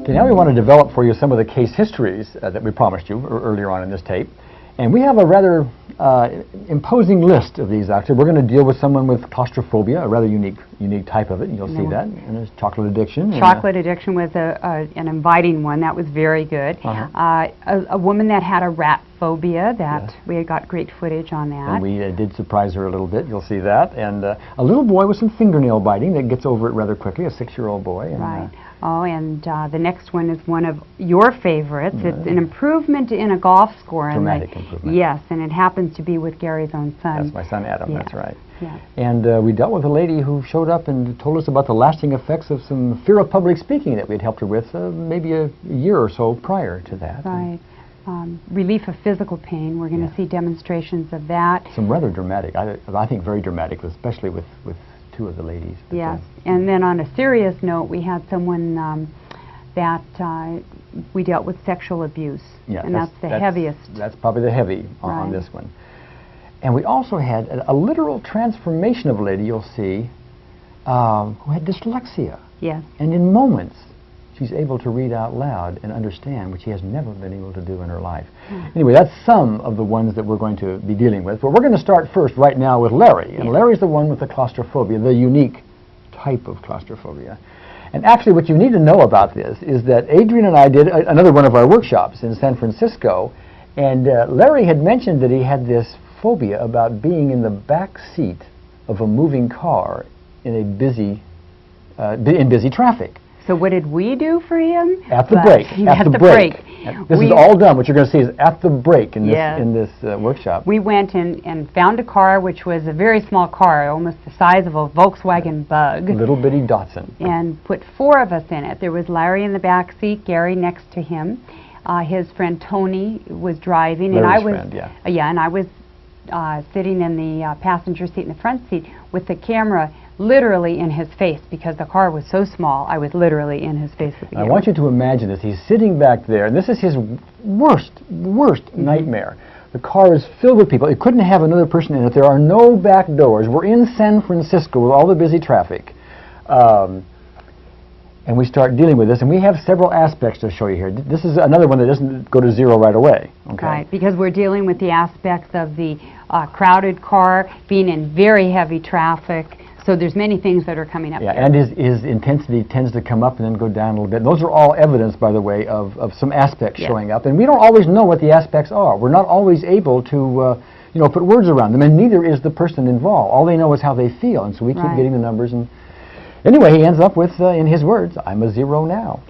Okay, now we want to develop for you some of the case histories that we promised you earlier on in this tape. And we have a rather imposing list of these, actually. We're going to deal with someone with claustrophobia, a rather unique type of it, and you'll see that. And there's chocolate addiction. Chocolate addiction was an inviting one. That was very good. A woman that had a rat phobia, that we had got great footage on that. And we did surprise her a little bit, you'll see that. And a little boy with some fingernail biting that gets over it rather quickly, a 6-year-old boy. And, right. Oh, and the next one is one of your favorites. It's an improvement in a golf score. Dramatic improvement. Yes, and it happens to be with Gary's own son. That's my son Adam, that's right. Yeah. And we dealt with a lady who showed up and told us about the lasting effects of some fear of public speaking that we'd helped her with maybe a year or so prior to that. Right. Relief of physical pain. We're going to see demonstrations of that. Some rather dramatic, I think very dramatic, especially with two of the ladies. Yes, and then on a serious note, we had someone that we dealt with sexual abuse, and that's the heaviest. That's probably the heavy on this one. And we also had a literal transformation of a lady, you'll see, who had dyslexia. Yes. And in moments, she's able to read out loud and understand, which she has never been able to do in her life. Anyway, that's some of the ones that we're going to be dealing with. But we're going to start first right now with Larry. And Larry's the one with the claustrophobia, the unique type of claustrophobia. And actually what you need to know about this is that Adrian and I did another one of our workshops in San Francisco. And Larry had mentioned that he had this phobia about being in the back seat of a moving car in a busy traffic. So what did we do for him? At the break. At the break. This is all done. What you're going to see is at the break in this workshop. We went and found a car which was a very small car, almost the size of a Volkswagen Bug. A little bitty Datsun. And put 4 of us in it. There was Larry in the back seat, Gary next to him. His friend Tony was driving, Larry's and I was friend, and I was sitting in the passenger seat in the front seat with the camera literally in his face, because the car was so small. I was literally in his face with the camera. I want you to imagine this. He's sitting back there, and this is his worst nightmare. The car is filled with people. It couldn't have another person in it. There are no back doors. We're in San Francisco with all the busy traffic. And we start dealing with this, and we have several aspects to show you here. This is another one that doesn't go to zero right away. Okay? Right, because we're dealing with the aspects of the crowded car, being in very heavy traffic. So there's many things that are coming up. Yeah, and his intensity tends to come up and then go down a little bit. And those are all evidence, by the way, of some aspects showing up. And we don't always know what the aspects are. We're not always able to put words around them, and neither is the person involved. All they know is how they feel, and so we keep getting the numbers. And anyway, he ends up with, in his words, I'm a 0 now.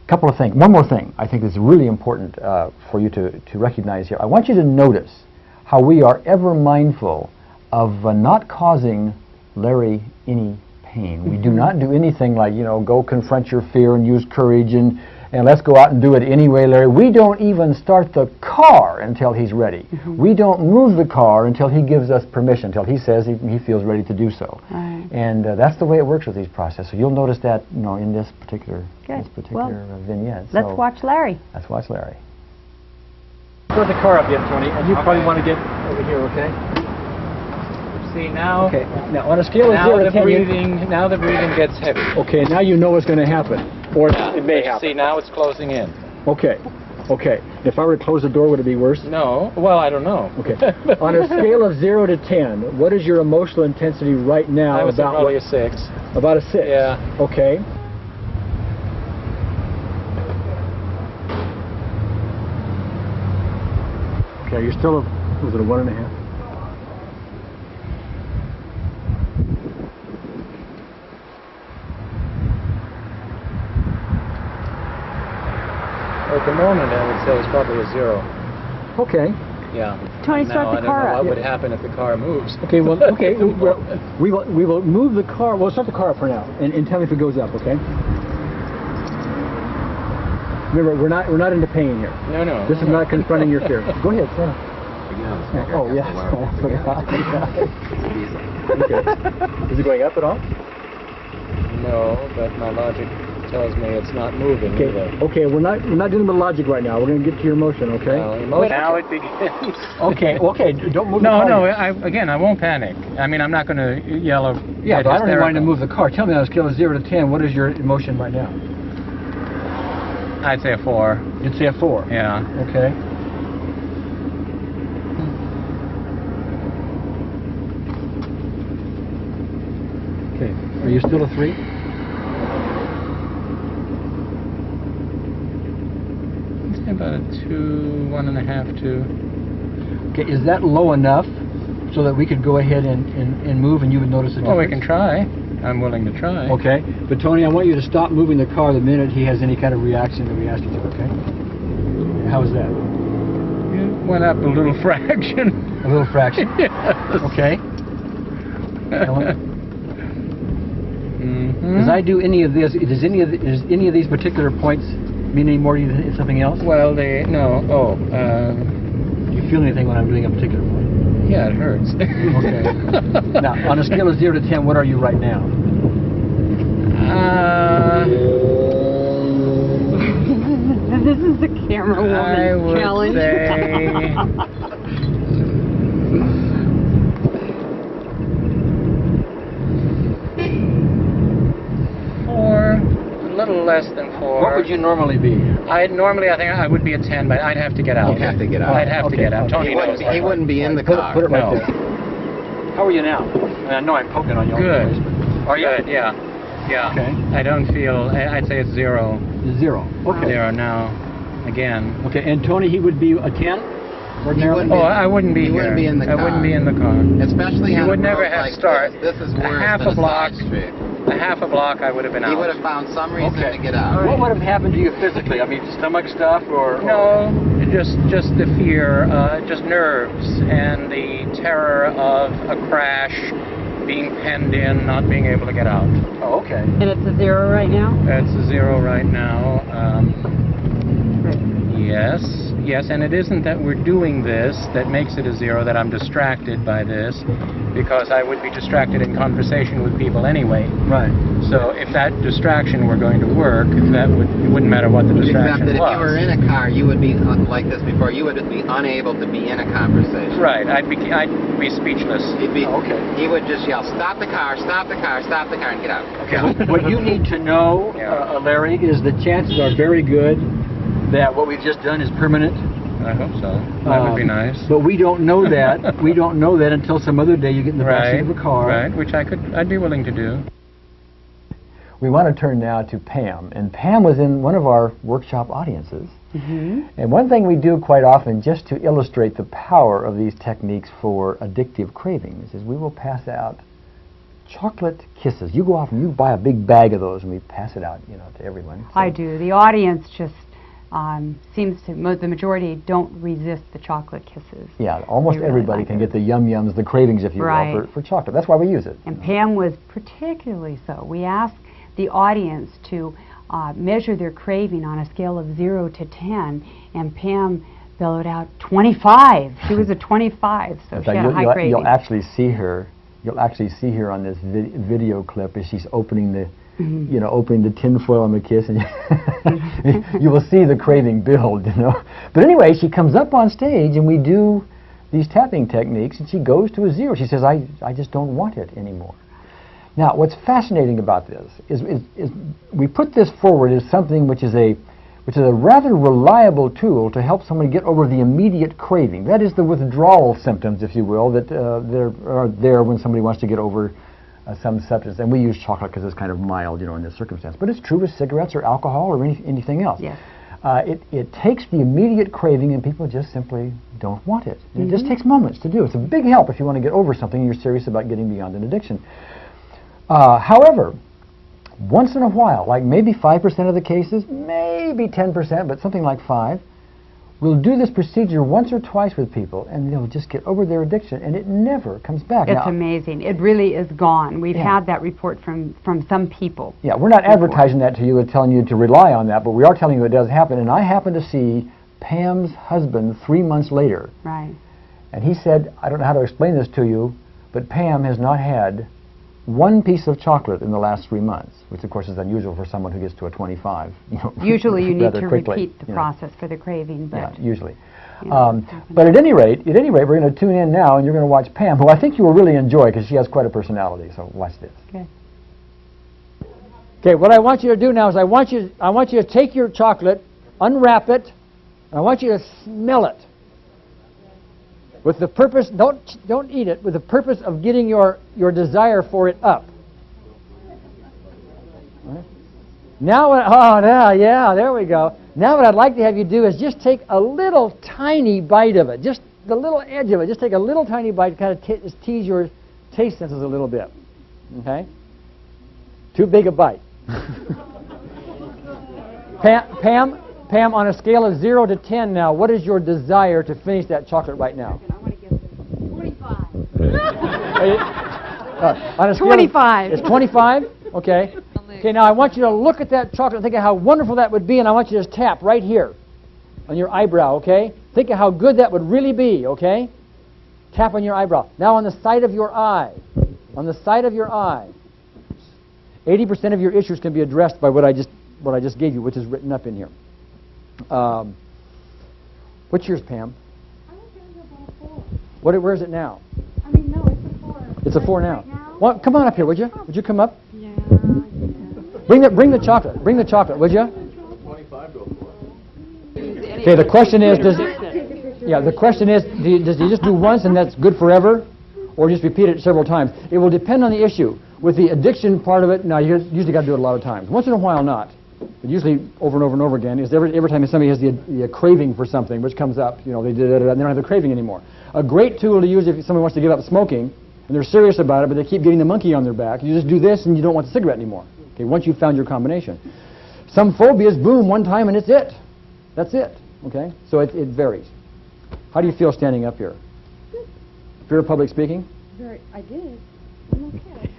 Couple of things. One more thing I think is really important for you to recognize here. I want you to notice how we are ever mindful of not causing Larry any pain. We do not do anything like, go confront your fear and use courage and let's go out and do it anyway, Larry. We don't even start the car until he's ready. We don't move the car until he gives us permission, until he says he feels ready to do so. And that's the way it works with these processes. So you'll notice that, in this particular vignette. Let's watch Larry. Let's watch Larry. Start the car up yet, Tony, and you probably want to get over here, okay? See now. Okay. Now on a scale of 0 to 10, now the breathing gets heavy. Okay. Now you know what's going to happen, or it may happen. See, now it's closing in. Okay. Okay. If I were to close the door, would it be worse? No. Well, I don't know. Okay. On a scale of 0 to 10, what is your emotional intensity right now? I would say probably a 6. About a 6. Yeah. Okay. Okay. You're still was it a 1.5? At the moment, I would say it's probably a 0. Okay. Yeah. Tony, start the car up. What would happen if the car moves? Okay. Well, okay. we will move the car. We'll start the car up for now, and tell me if it goes up. Okay. Remember, we're not into pain here. No. This is not confronting your fear. Go ahead, Sam. Oh yes. Okay. Is it going up at all? No, but my logic tells me it's not moving either. Okay, we're not dealing with logic right now. We're going to get to your emotion, okay? Now it begins. Okay, don't move the car. No, I won't panic. I mean, I'm not going to yell or yeah, but I don't even want to move the car. Tell me on a scale of 0 to 10, what is your emotion right now? I'd say a 4. You'd say a 4? Yeah. Okay. Okay. Are you still a 3? I'd say about a 2, 1.5, 2. Okay, is that low enough so that we could go ahead and move and you would notice a difference? Well, we can try. I'm willing to try. Okay, but Tony, I want you to stop moving the car the minute he has any kind of reaction that we ask you to, okay? How is that? It went up a little fraction. A little fraction? Yes. Okay. Mm-hmm. As I do any of this, does any of these particular points mean any more to you than something else? Well, no. Oh, Do you feel anything when I'm doing a particular point? yeah, it hurts. Okay. Now, on a scale of 0 to 10, what are you right now? This is the camera I woman would challenge. say 4, a little less than 4. What would you normally be? I think I would be a 10, but I'd have to get out. You'd have to get out. I'd have to get out. Tony knows He wouldn't be in the car. Put it right No. there. How are you now? I know I'm poking on you all the Good. place, but are you? Good, yeah. Yeah. Okay. I don't feel, I'd say it's 0. 0. Okay. 0 now. Again. Okay, and Tony, he would be a 10? Ordinarily? wouldn't Oh, I wouldn't be He here. wouldn't be in the I wouldn't car. be in the car. Especially You on would a never road have like start. This is A worse half than a block. side street. A half a block, I would have been out. He would have found some reason to get out. What would have happened to you physically? I mean, stomach stuff or? No, just the fear, just nerves, and the terror of a crash, being penned in, not being able to get out. Oh, okay. And it's a 0 right now? It's a 0 right now. Yes, and it isn't that we're doing this that makes it a 0, that I'm distracted by this, because I would be distracted in conversation with people anyway. Right. So if that distraction were going to work, it wouldn't matter what the distraction Except that was. if you were in a car, you would be like this before. You would be unable to be in a conversation. Right, I'd be speechless. He'd be. Okay. He would just yell, "Stop the car! Stop the car! Stop the car!" and get out. Okay. What you need to know, Yeah. Larry, is the chances are very good that what we've just done is permanent. I hope so. That would be nice. But we don't know that. We don't know that until some other day you get in the backseat of a car. Right, which I'd be willing to do. We want to turn now to Pam, and Pam was in one of our workshop audiences. And one thing we do quite often, just to illustrate the power of these techniques for addictive cravings, is we will pass out chocolate kisses. You go off and you buy a big bag of those, and we pass it out, to everyone. So I do. The audience just seems to, the majority don't resist the chocolate kisses. yeah, almost They really everybody like can it. get the yum-yums, the cravings, if you Right. will, for chocolate. That's why we use it. And Pam was particularly so. We asked the audience to measure their craving on a scale of 0 to 10, and Pam bellowed out 25. She was a 25, so In she fact, had a high craving. you'll actually see her. You'll actually see her on this video clip as she's opening the, opening the tin foil on the kiss, and you will see the craving build. But anyway, she comes up on stage, and we do these tapping techniques, and she goes to a 0. She says, "I just don't want it anymore." Now, what's fascinating about this is we put this forward as something which is a rather reliable tool to help somebody get over the immediate craving. That is the withdrawal symptoms, if you will, that are there when somebody wants to get over some substance. And we use chocolate because it's kind of mild, in this circumstance. But it's true with cigarettes or alcohol or anything else. Yes. It takes the immediate craving and people just simply don't want it. And it just takes moments to do. It's a big help if you want to get over something and you're serious about getting beyond an addiction. However, once in a while, like maybe 5% of the cases, maybe 10%, but something like 5, we'll do this procedure once or twice with people, and they'll just get over their addiction, and it never comes back. It's Now, amazing. It really is gone. We've Yeah. had that report from some people. yeah, we're not advertising that to you and telling you to rely on that, but we are telling you it does happen. And I happened to see Pam's husband 3 months later, Right. and he said, "I don't know how to explain this to you, but Pam has not had one piece of chocolate in the last 3 months," which of course is unusual for someone who gets to a 25. Usually you need rather to quickly, repeat the process for the craving, Yeah, but usually. you know, it's But at any rate, we're going to tune in now, and you're going to watch Pam, who I think you will really enjoy because she has quite a personality. So watch this. good. Okay, what I want you to do now is I want you to take your chocolate unwrap it, and I want you to smell it. With the purpose, don't eat it, with the purpose of getting your desire for it up. Right. Now, yeah, there we go. Now what I'd like to have you do is just take a little tiny bite of it, just the little edge of it. Just take a little tiny bite to kind of just tease your taste senses a little bit. Okay? Too big a bite. Pam, on a scale of 0 to 10 now, what is your desire to finish that chocolate right now? I want to get 25. On a scale 25. It's 25? Okay. Okay, now I want you to look at that chocolate and think of how wonderful that would be, and I want you to just tap right here on your eyebrow, okay? Think of how good that would really be, okay? Tap on your eyebrow. Now on the side of your eye. On the side of your eye. 80% of your issues can be addressed by what I just gave you, which is written up in here. What's yours, Pam? I was going to go about a 4. Where is it now? I mean, no, it's a 4. It's a 4 now. Right now? Well, come on up here, would you? Would you come up? Yeah. Bring the chocolate. Bring the chocolate, would you? 25 to a 4. Okay, the question is, does he just do once and that's good forever, or just repeat it several times? It will depend on the issue. With the addiction part of it, now you usually got to do it a lot of times. Once in a while, not. But usually over and over and over again. Is every time somebody has the craving for something, which comes up, they did it, and they don't have the craving anymore. A great tool to use if somebody wants to give up smoking, and they're serious about it, but they keep getting the monkey on their back. You just do this, and you don't want the cigarette anymore. Okay, once you've found your combination. Some phobias, boom, one time, and it's it. That's it. Okay, so it varies. How do you feel standing up here? Fear of public speaking? I did. I'm okay.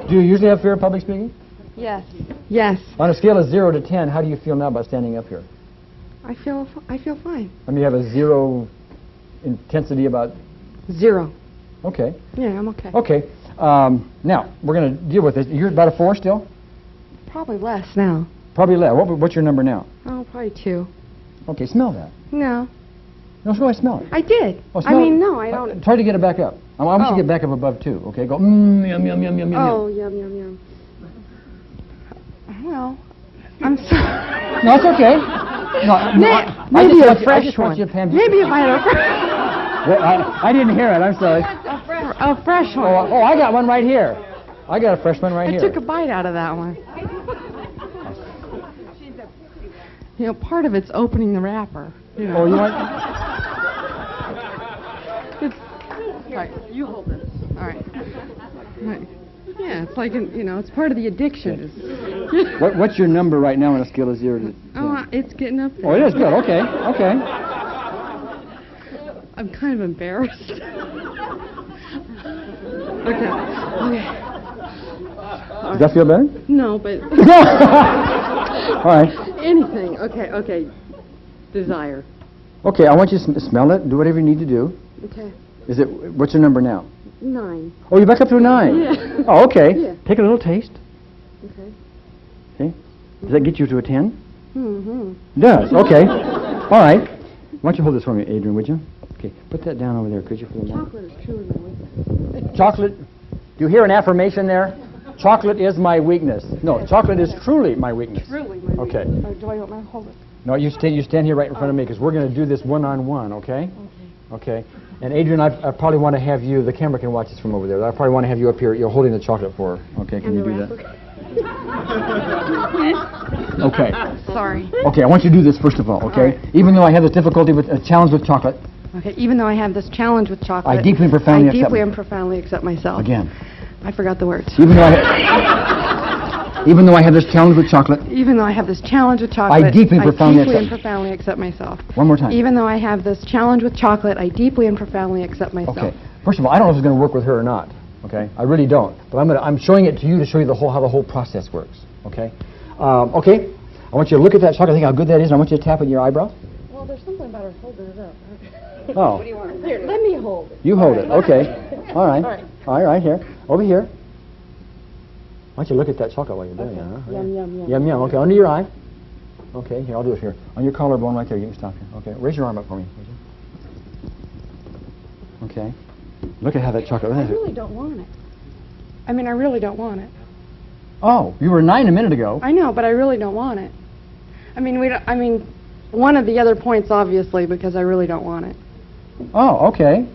Do you usually have fear of public speaking? Yes. Yes. On a scale of 0 to 10, how do you feel now about standing up here? I feel fine. I mean, you have a 0 intensity about... 0. Okay. Yeah, I'm okay. Okay. Now, we're going to deal with this. You're about a 4 still? Probably less now. Probably less. What's your number now? Oh, probably 2. Okay, smell that. No. No, smell it. I did. Oh, smell I mean, it. no, I don't. Try to get it back up. I want you to get back up above 2. Okay, go, yum, yum, yum, yum, yum. Oh, yum, yum, yum. Well, I'm sorry. No, it's okay. Maybe a fresh one. You, Pam, Maybe if I had a fresh I didn't hear it. I'm sorry. a fresh one. Oh, I got one right here. I got a fresh one right I here. took a bite out of that one. Part of it's opening the wrapper. Oh, you want... All right, you hold this. All right. Yeah, it's like, it's part of the addiction. What's your number right now on a scale of 0 to 10? Oh, it's getting up there. Oh, it is good. Okay. I'm kind of embarrassed. Okay. Does that feel better? No, but... All right. Anything. Okay. Desire. Okay, I want you to smell it. Do whatever you need to do. Okay. What's your number now? 9. Oh, you're back up to a 9? Yeah. Oh, okay. Yeah. Take a little taste. Okay. Okay. Does that get you to a 10? Mm-hmm. It does. Okay. All right. Why don't you hold this for me, Adrian, would you? Okay. Put that down over there, could you, for the moment? Chocolate is truly my weakness. Chocolate. Do you hear an affirmation there? Chocolate is my weakness. No, chocolate is truly my weakness. Truly my weakness. Okay. Do I want to hold it? No, you stand here right in front of me because we're going to do this one-on-one, okay? Okay. And Adrian, I probably want to have you, the camera can watch this from over there. I probably want to have you up here, you're holding the chocolate for her. Okay, can you do that? Okay. Sorry. Okay, I want you to do this first of all, okay? All right. Even though I have this difficulty with a challenge with chocolate, Okay, even though I have this challenge with chocolate, I deeply and profoundly accept and myself. profoundly accept myself. Again. I forgot the words. Even though I have this challenge with chocolate, Even though I have this challenge with chocolate, I deeply and profoundly and accept. profoundly accept myself. One more time. Even though I have this challenge with chocolate, I deeply and profoundly accept myself. Okay. First of all, I don't know if it's going to work with her or not. Okay. I really don't. But I'm showing it to you to show you how the whole process works. Okay. Okay. I want you to look at that chocolate. Think how good that is. And I want you to tap it in your eyebrow. Well, there's something about her holding it up. Oh. Here, let me hold it. You hold it. Okay. All right. All right. All right. Here. Over here. Why don't you look at that chocolate while you're doing it? Huh? Yum, yum, yum. Yum, yum. Okay. Under your eye. Okay. Here. I'll do it here. On your collarbone right there. You can stop here. Okay. Raise your arm up for me. Okay. Look at how that chocolate. I really don't want it. I really don't want it. Oh, you were 9 a minute ago. I know, but I really don't want it. I mean, one of the other points, obviously, because I really don't want it. Oh, okay.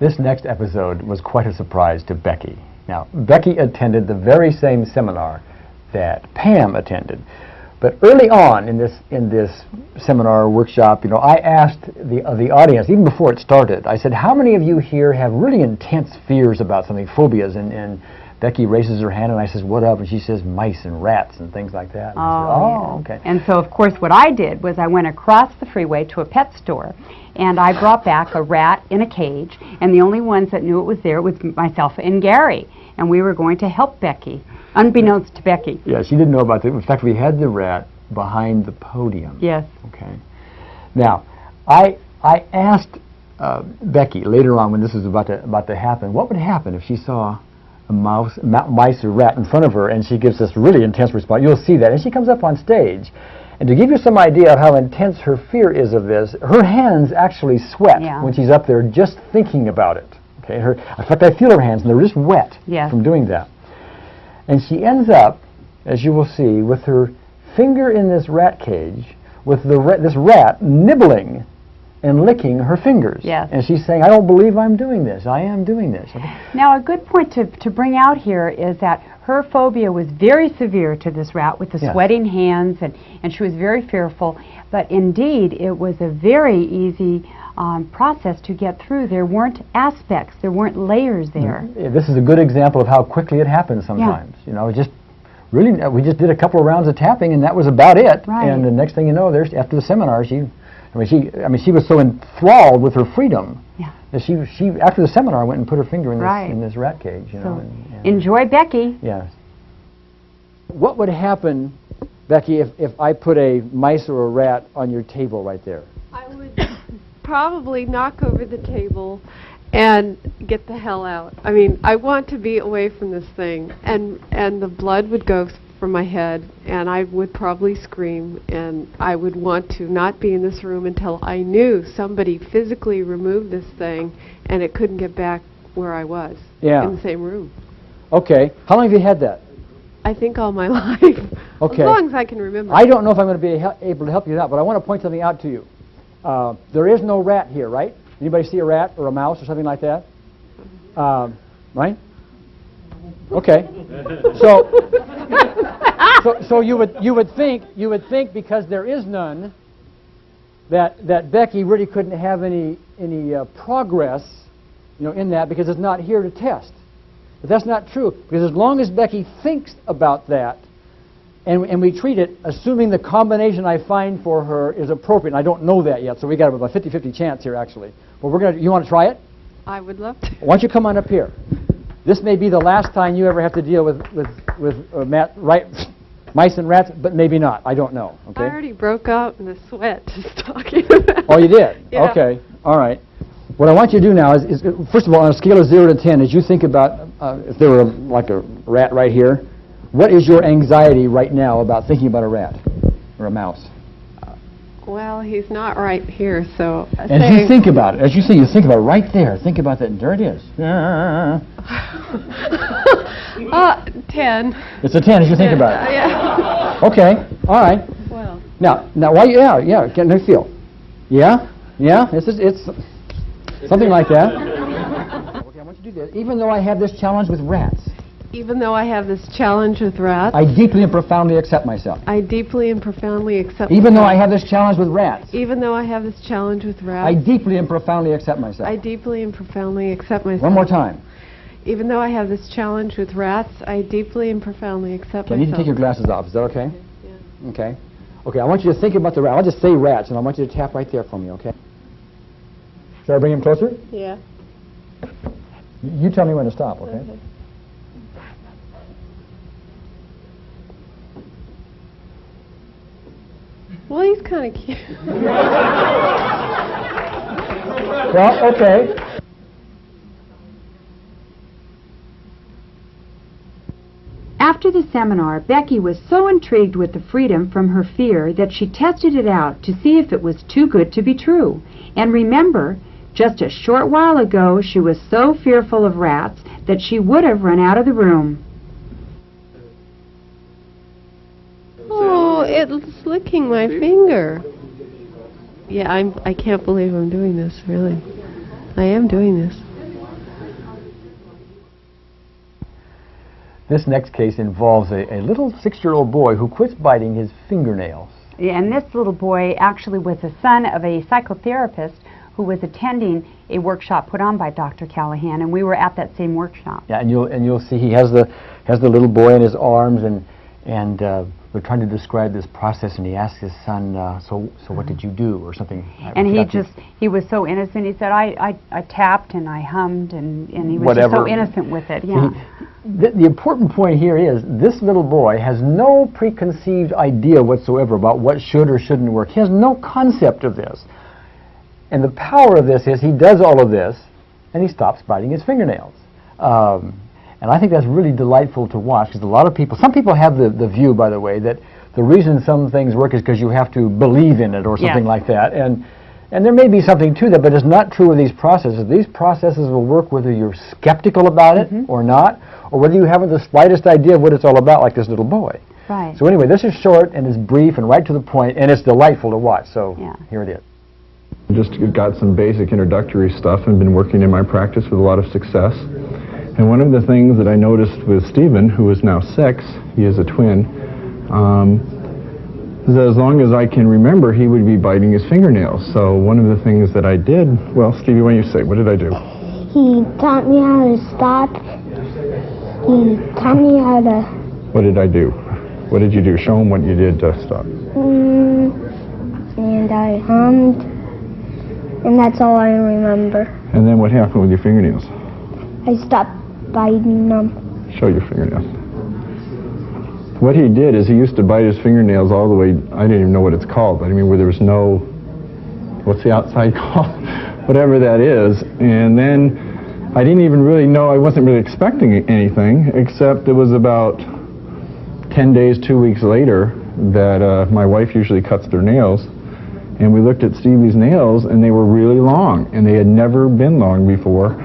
This next episode was quite a surprise to Becky. Now, Becky attended the very same seminar that Pam attended. But early on in this seminar workshop, I asked the audience, even before it started, I said, how many of you here have really intense fears about something, phobias? And Becky raises her hand, and I says, what up? And she says, mice and rats and things like that. And I said, Yeah. okay. And so, of course, what I did was I went across the freeway to a pet store, and I brought back a rat in a cage, and the only ones that knew it was there was myself and Gary, and we were going to help Becky, unbeknownst to Becky. Yeah, she didn't know about that. In fact, we had the rat behind the podium. Yes. Okay. Now, I asked Becky later on when this was about to happen, what would happen if she saw a mice or rat in front of her, and she gives this really intense response. You'll see that. And she comes up on stage. And to give you some idea of how intense her fear is of this, her hands actually sweat when she's up there just thinking about it. Okay. In fact, I feel her hands, and they're just wet from doing that. And she ends up, as you will see, with her finger in this rat cage, with this rat nibbling and licking her fingers. Yes. And she's saying, I don't believe I'm doing this. I am doing this. Now, a good point to bring out here is that her phobia was very severe to this rat with the sweating hands, and she was very fearful. But indeed, it was a very easy process to get through. There weren't aspects, there weren't layers there. This is a good example of how quickly it happens sometimes. We just did a couple of rounds of tapping, and that was about it. Right. And the next thing you know, after the seminar, she was so enthralled with her freedom that she after the seminar went and put her finger in this rat cage. Enjoy Becky. Yes. What would happen, Becky, if I put a mice or a rat on your table right there? I would probably knock over the table and get the hell out. I mean, I want to be away from this thing, and the blood would go from my head, and I would probably scream, and I would want to not be in this room until I knew somebody physically removed this thing and it couldn't get back where I was in the same room. Okay. How long have you had that? I think all my life. Okay. As long as I can remember. I don't know if I'm going to be able to help you out, but I want to point something out to you. There is no rat here, right? Anybody see a rat or a mouse or something like that? Right? Okay. So you would think because there is none that Becky really couldn't have any progress, in that, because it's not here to test. But that's not true, because as long as Becky thinks about that, and we treat it, assuming the combination I find for her is appropriate, and I don't know that yet, so we got about a 50-50 chance here, actually. Well, you want to try it? I would love to. Why don't you come on up here? This may be the last time you ever have to deal with mice and rats, but maybe not. I don't know. Okay. I already broke out in the sweat just talking about it. Oh, you did? Yeah. Okay. All right. What I want you to do now is first of all, on a scale of 0 to 10, as you think about if there were like a rat right here, what is your anxiety right now about thinking about a rat or a mouse? Well, he's not right here, so... As you think about it, you think about it right there. Think about that, and there it is. 10. It's a 10 as you think about it. Yeah. Okay, all right. Well. Now, why? Get no feel. Yeah. It's something like that. Okay, I want you to do this. Even though I have this challenge with rats. Even though I have this challenge with rats. I deeply and profoundly accept myself. I deeply and profoundly accept Even though I have this challenge with rats. Even though I have this challenge with rats. I deeply and profoundly accept myself. I deeply and profoundly accept myself. One more time. Even though I have this challenge with rats, I deeply and profoundly accept myself. You need to take your glasses off. Is that okay? Yeah. Okay. Okay, I want you to think about the rat. I'll just say rats, and I want you to tap right there for me, okay? Should I bring him closer? Yeah. You tell me when to stop, okay? Well, he's kind of cute. Well, okay. After the seminar, Becky was so intrigued with the freedom from her fear that she tested it out to see if it was too good to be true. And remember, just a short while ago, she was so fearful of rats that she would have run out of the room. Oh, it's licking my finger. Yeah, I can't believe I'm doing this, really. I am doing this. This next case involves a little 6-year-old boy who quits biting his fingernails. Yeah, and this little boy actually was the son of a psychotherapist who was attending a workshop put on by Dr. Callahan, and we were at that same workshop. Yeah, and you'll see he has the little boy in his arms, and we're trying to describe this process, and he asks his son, so what did you do, or something. And he was so innocent. He said, I tapped and I hummed, and he was Whatever. just so innocent with it. Yeah. The important point here is this little boy has no preconceived idea whatsoever about what should or shouldn't work. He has no concept of this. And the power of this is he does all of this, and he stops biting his fingernails. And I think that's really delightful to watch, because a lot of people, some people have the view, by the way, that the reason some things work is because you have to believe in it or something like that. And there may be something to that, but it's not true with these processes. These processes will work whether you're skeptical about it or not, or whether you haven't the slightest idea of what it's all about, like this little boy. Right. So anyway, this is short and it's brief and right to the point, and it's delightful to watch. So here it is. Just got some basic introductory stuff and been working in my practice with a lot of success. And one of the things that I noticed with Stephen, who is now 6, he is a twin, is that as long as I can remember, he would be biting his fingernails. So one of the things that I did, well, Stevie, why don't you say, what did I do? He taught me how to stop. He taught me how to... What did I do? What did you do? Show him what you did to stop. And I hummed. And that's all I remember. And then what happened with your fingernails? I stopped biting them. Show your fingernails. What he did is he used to bite his fingernails all the way, I didn't even know what it's called, but I mean where there was no, what's the outside called? Whatever that is. And then I didn't even really know, I wasn't really expecting anything, except it was about 10 days, 2 weeks later that my wife usually cuts their nails. And we looked at Stevie's nails, and they were really long, and they had never been long before.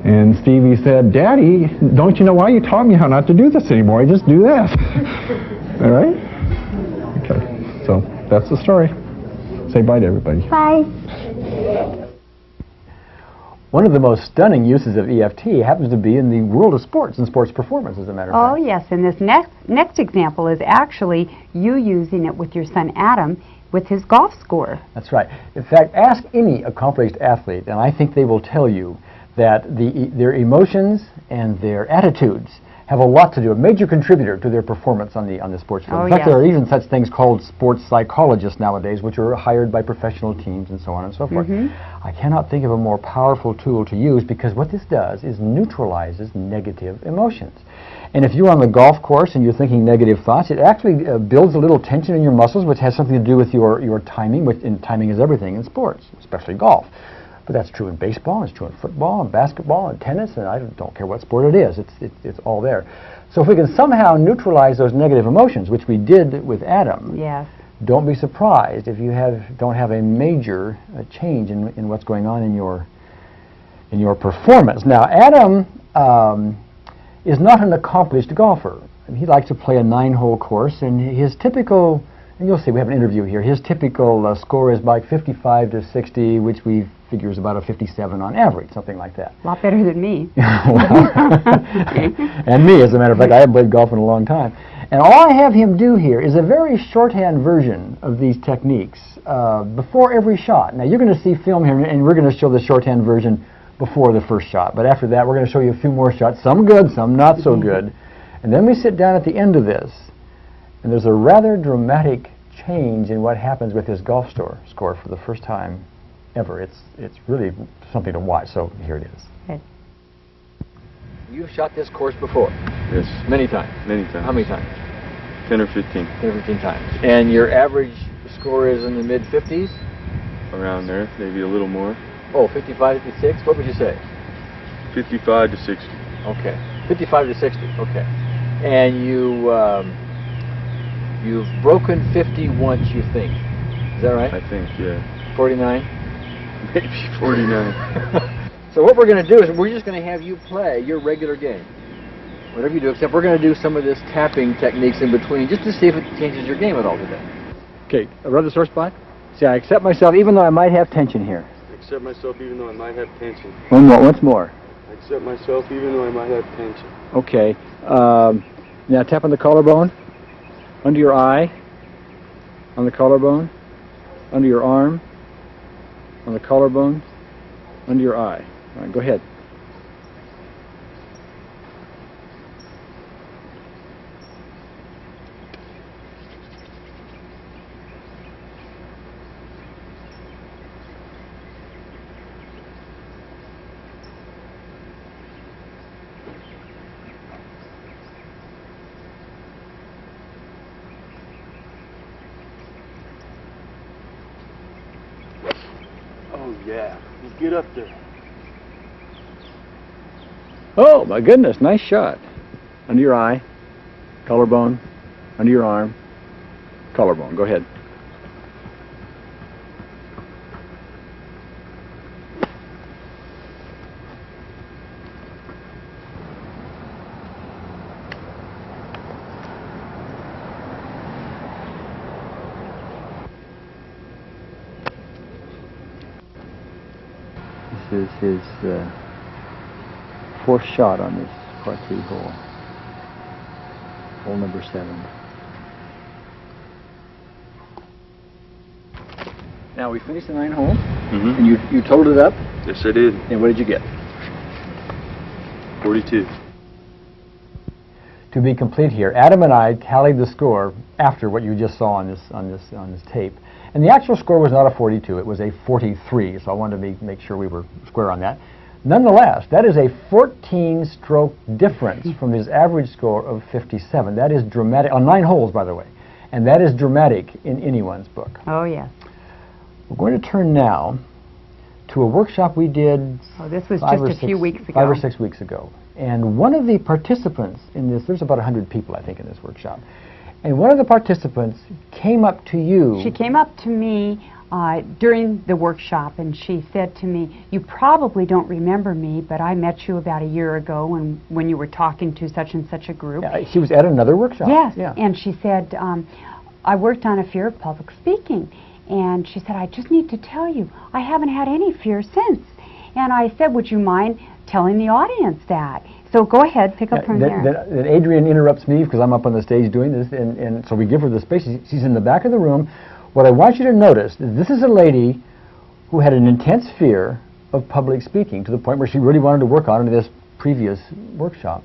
And Stevie said, "Daddy, don't you know why you taught me how not to do this anymore? I just do this." All right? Okay. So that's the story. Say bye to everybody. Bye. One of the most stunning uses of EFT happens to be in the world of sports and sports performance, as a matter of Oh, fact. yes, and this next example is actually you using it with your son Adam with his golf score. That's right. In fact, ask any accomplished athlete, and I think they will tell you that their emotions and their attitudes have a lot to do, a major contributor to their performance on the sports field. Oh, In fact, yes. there are even such things called sports psychologists nowadays, which are hired by professional teams and so on and so forth. I cannot think of a more powerful tool to use, because what this does is neutralizes negative emotions. And if you're on the golf course and you're thinking negative thoughts, it actually builds a little tension in your muscles, which has something to do with your timing, and timing is everything in sports, especially golf. But that's true in baseball, it's true in football, and basketball, and tennis, and I don't care what sport it is. It's all there. So if we can somehow neutralize those negative emotions, which we did with Adam, Yes. don't be surprised if you don't have a major change in what's going on in your performance. Now, Adam is not an accomplished golfer. He likes to play a 9-hole course, and his typical, and you'll see we have an interview here, his typical score is like 55 to 60, which we figure is about a 57 on average, something like that. A lot better than me. And me, as a matter of fact. I haven't played golf in a long time. And all I have him do here is a very shorthand version of these techniques before every shot. Now, you're going to see film here, and we're going to show the shorthand version before the first shot. But after that, we're going to show you a few more shots, some good, some not so good. And then we sit down at the end of this, and there's a rather dramatic change in what happens with his golf score for the first time ever. It's really something to watch, so here it is. Okay. You've shot this course before? Yes. Many times? Many times. How many times? 10 or 15. 10 or 15 times. And your average score is in the mid-50s? Around there, maybe a little more. Oh, 55, 56? What would you say? 55 to 60. Okay. 55 to 60, okay. And you've broken 50 once, you think. Is that right? I think, yeah. 49? Maybe 49. So what we're going to do is we're just going to have you play your regular game. Whatever you do, except we're going to do some of this tapping techniques in between just to see if it changes your game at all today. Okay, rub the sore spot. See, I accept myself even though I might have tension here. I accept myself even though I might have tension. One more, once more. I accept myself even though I might have tension. Okay. Now tap on the collarbone, under your eye, on the collarbone, under your arm, on the collarbone, under your eye. All right, go ahead. Oh yeah, you get up there. Oh, my goodness, nice shot. Under your eye, collarbone, under your arm, collarbone. Go ahead. This is his fourth shot on this par 3 hole. Hole number 7. Now we finished the 9 holes, and you totaled it up. Yes, I did. And what did you get? 42. To be complete here, Adam and I tallied the score after what you just saw on this tape. And the actual score was not a 42, it was a 43, so I wanted to make sure we were square on that. Nonetheless, that is a 14-stroke difference from his average score of 57. That is dramatic, on 9 holes, by the way. And that is dramatic in anyone's book. Oh, yes. We're going to turn now to a workshop we did this was just a few weeks ago. 5 or 6 weeks ago. And one of the participants in this, there's about 100 people, I think, in this workshop. And one of the participants came up to you. She came up to me during the workshop, and she said to me, "You probably don't remember me, but I met you about a year ago when you were talking to such and such a group." Yeah, she was at another workshop. Yes, yeah. And she said, "I worked on a fear of public speaking." And she said, "I just need to tell you, I haven't had any fear since." And I said, "Would you mind telling the audience that?" So go ahead, pick up from there. Then Adrienne interrupts me because I'm up on the stage doing this, and so we give her the space. She's in the back of the room. What I want you to notice is this is a lady who had an intense fear of public speaking to the point where she really wanted to work on it in this previous workshop.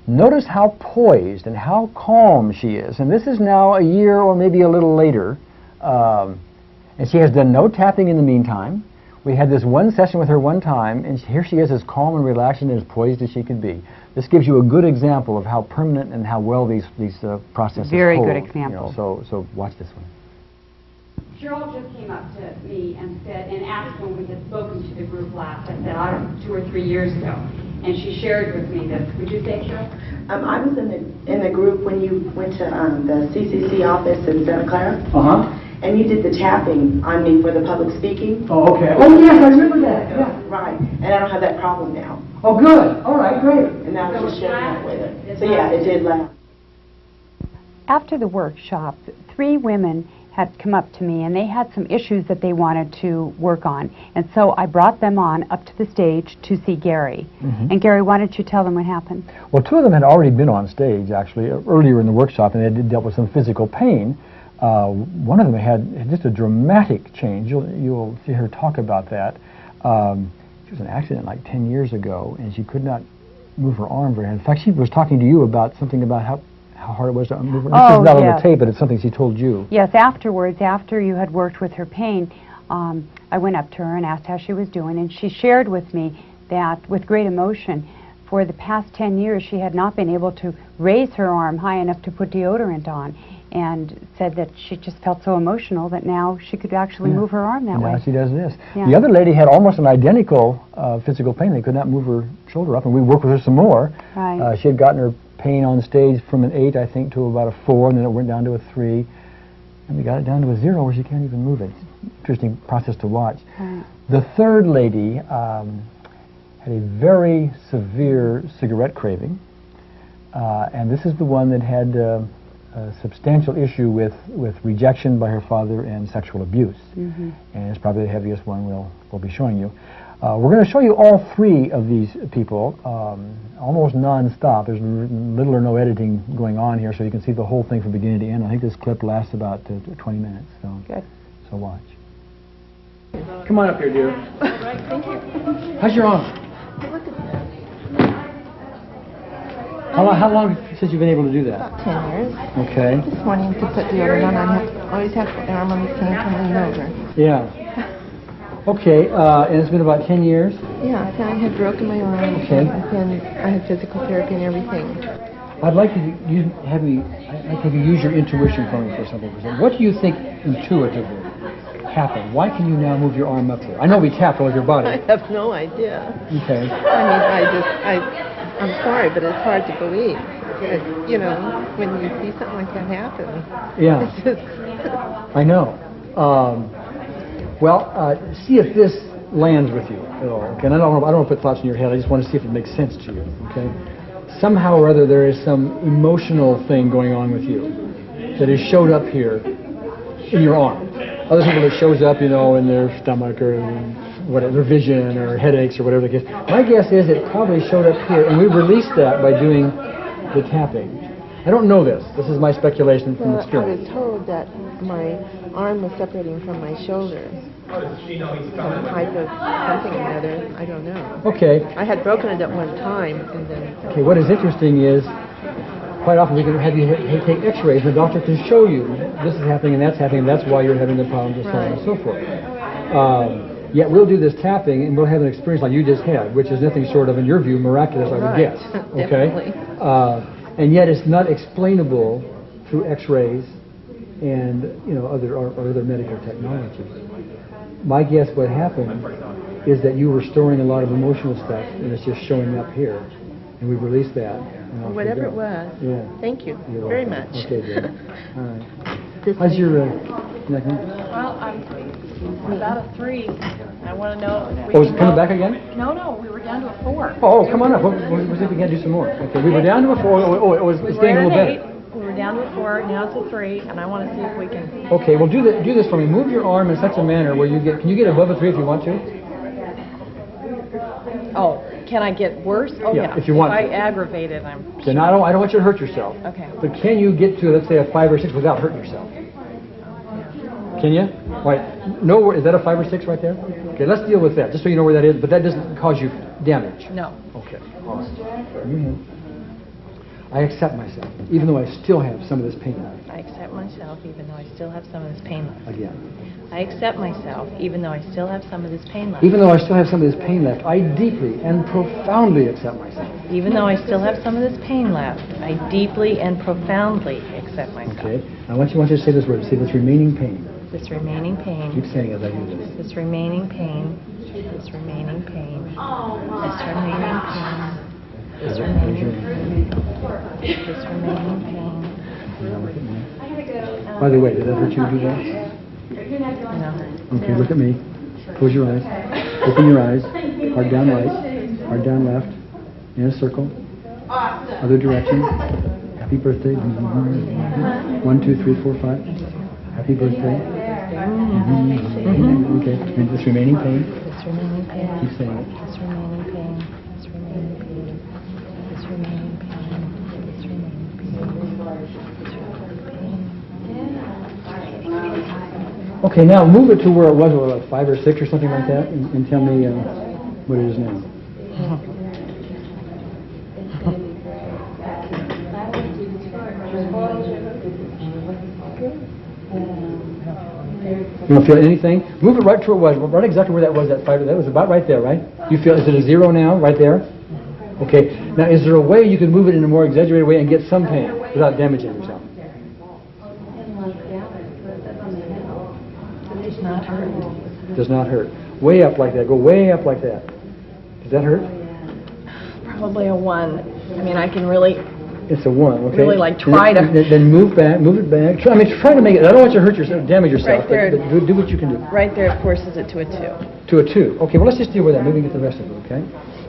Notice how poised and how calm she is. And this is now a year or maybe a little later. And she has done no tapping in the meantime. We had this one session with her one time, and here she is as calm and relaxed and as poised as she can be. This gives you a good example of how permanent and how well these processes Very hold, good example. You know, so watch this one. Cheryl just came up to me and said, and asked when we had spoken to the group last, I said, I don't know, 2 or 3 years ago, and she shared with me this. Would you say, Cheryl? I was in the group when you went to the CCC office in Santa Clara. And you did the tapping on me for the public speaking. Oh, okay. Oh, yes, I remember that. Yeah. Right. And I don't have that problem now. Oh, good. All right, great. And I was just sharing that with it. So yeah, it did last. After the workshop, 3 women had come up to me, and they had some issues that they wanted to work on. And so I brought them on up to the stage to see Gary. And Gary, why don't you tell them what happened? Well, 2 of them had already been on stage, actually, earlier in the workshop, and they had dealt with some physical pain. One of them had just a dramatic change. You'll see her talk about that. She was in an accident like 10 years ago, and she could not move her arm very hard. In fact, she was talking to you about something about how hard it was to move her arm. This is not on the tape, but it's something she told you. Yes, afterwards, after you had worked with her pain, I went up to her and asked how she was doing, and she shared with me that with great emotion, for the past 10 years, she had not been able to raise her arm high enough to put deodorant on, and said that she just felt so emotional that now she could actually move her arm that way. Now she does this. Yeah. The other lady had almost an identical physical pain. They could not move her shoulder up, and we worked with her some more. Right. She had gotten her pain on stage from an 8, I think, to about a 4, and then it went down to a 3. And we got it down to a 0 where she can't even move it. It's an interesting process to watch. Right. The third lady had a very severe cigarette craving, and this is the one that had a substantial issue with rejection by her father and sexual abuse. Mm-hmm. And it's probably the heaviest one we'll be showing you. We're going to show you all three of these people almost non-stop. There's little or no editing going on here, so you can see the whole thing from beginning to end. I think this clip lasts about 20 minutes. So, Good. So watch. Come on up here, dear. Right, thank you. How's your arm? Look at this. How long since you've been able to do that? About 10 years. Okay. This morning to put deodorant on, I always have my arm on the sink and lean over. Yeah. Okay, and it's been about 10 years? Yeah, I had broken my arm, Okay. and I had physical therapy and everything. I'd like to have you use your intuition for me for something. What do you think intuitively happened? Why can you now move your arm up there? I know we tapped all of your body. I have no idea. Okay. I'm sorry, but it's hard to believe. You know, when you see something like that happen. Yeah. It's just I know. See if this lands with you at all. Okay. And I don't want to put thoughts in your head. I just want to see if it makes sense to you. Okay. Somehow or other, there is some emotional thing going on with you that has showed up here in your arm. Other people, it shows up, you know, in their stomach or whatever, their vision or headaches or whatever the case. My guess is it probably showed up here, and we released that by doing the tapping. I don't know this. This is my speculation from I experience. was told that my arm was separating from my shoulder. Some type of something or another. I don't know. Okay. I had broken it at one time, and then. Okay. What is interesting is, quite often we can have you take X-rays, and the doctor can show you this is happening and that's happening, and that's why you're having the problems, and so on and so forth. Yet we'll do this tapping, and we'll have an experience like you just had, which is nothing short of, in your view, miraculous, I would guess. Okay. And yet it's not explainable through X-rays and other medical technologies. My guess what happened is that you were storing a lot of emotional stuff, and it's just showing up here, and we released that. Whatever it was. Yeah. Thank you very much. Okay, good. All right. How's your neck? Well, I'm about a 3. I want to know if we Oh, is can it coming go- back again? No, we were down to a 4. Oh, come on up. We'll see if we can do some more. Okay, we were down to a 4. It's We were getting a at little an better. 8. We were down to a 4. Now it's a 3, and I want to see if we can. Okay, well do this for me. Move your arm in such a manner where can you get above a 3 if you want to? Oh, can I get worse? Oh, Yeah, if you want If I to. aggravate it, I'm. Okay, now I don't want you to hurt yourself. Okay. But can you get to, let's say, a 5 or 6 without hurting yourself? Can you? Right. No, is that a 5 or 6 right there? Okay, let's deal with that, just so you know where that is, but that doesn't cause you damage. No. Okay. Awesome. I accept myself, even though I still have some of this pain left. I accept myself, even though I still have some of this pain left. Again. I accept myself, even though I still have some of this pain left. Even though I still have some of this pain left, I deeply and profoundly accept myself. Even though I still have some of this pain left, I deeply and profoundly accept myself. Okay. I want you to say this word. Say this remaining pain. This remaining pain. Keep saying it as I do this. This remaining pain. This remaining pain. This remaining pain. This remaining pain. This remaining pain. Now look at me. By the way, did that hurt you to do that? No. Okay, look at me. Close your eyes. Open your eyes. Hard down right. Hard down left. In a circle. Other direction. Happy birthday. 1, 2, 3, 4, 5. Happy birthday. Okay. And this remaining pain. This remaining pain. Keep saying it. This remaining pain. This remaining pain. This remaining pain. This remaining pain. Okay, now move it to where it was, like 5 or 6 or something like that, and tell me what it is now. You don't feel anything? Move it right to where it was, right exactly where that was, that 5. That was about right there, right? You feel, is it a 0 now, right there? Okay, now is there a way you can move it in a more exaggerated way and get some pain without damaging yourself? Does not hurt. Does not hurt. Way up like that. Go way up like that. Does that hurt? Probably a 1. I mean, I can really. It's a 1. Okay. Really, like, try to. Then move back. Move it back. Try to make it. I don't want you to hurt yourself, damage yourself. Right there. But do what you can do. Right there, it forces it to a 2. To a 2. Okay. Well, let's just deal with that. Maybe we can get the rest of it. Okay.